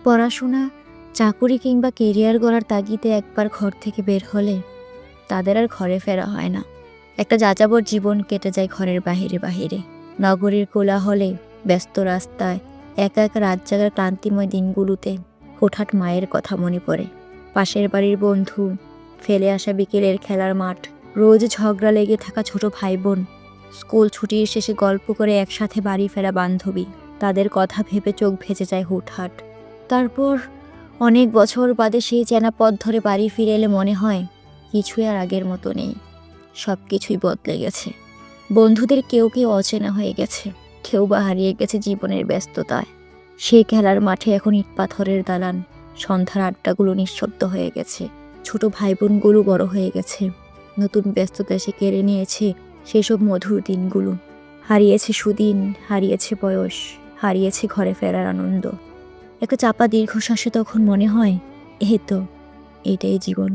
পড়াশোনা, চাকুরি কিংবা কেরিয়ার গড়ার তাগিদে একবার ঘর থেকে বের হলে তাদের আর ঘরে ফেরা হয় না। একটা যাযাবর জীবন কেটে যায় ঘরের বাহিরে বাহিরে। নগরীর কোলাহলে, ব্যস্ত রাস্তায়, একা একা রাত জাগার ক্লান্তিময় দিনগুলোতে হঠাৎ মায়ের কথা মনে পড়ে। পাশের বাড়ির বন্ধু, ফেলে আসা বিকেলের খেলার মাঠ, রোজ ঝগড়া লেগে থাকা ছোট ভাই বোন, স্কুল ছুটির শেষে গল্প করে একসাথে বাড়ি ফেরা বান্ধবী, তাদের কথা ভেবে চোখ ভেজে যায় হুটহাট। তারপর অনেক বছর বাদে সেই চেনা পথ ধরে বাড়ি ফিরে এলে মনে হয় কিছুই আর আগের মতো নেই, সব কিছুই বদলে গেছে। বন্ধুদের কেউ কেউ অচেনা হয়ে গেছে, কেউ বা হারিয়ে গেছে জীবনের ব্যস্ততায়। সেই খেলার মাঠে এখন ইট পাথরের দালান, সন্ধ্যার আড্ডাগুলো নিঃশব্দ হয়ে গেছে। ছোট ভাই বোনগুলো বড় হয়ে গেছে, নতুন ব্যস্ততা এসে কেড়ে নিয়েছে সেসব মধুর দিনগুলো। হারিয়েছে সুদিন, হারিয়েছে বয়স, হারিয়েছে ঘরে ফেরার আনন্দ। একটা চাপা দীর্ঘশ্বাসে তখন মনে হয়, এই তো, এটাই জীবন।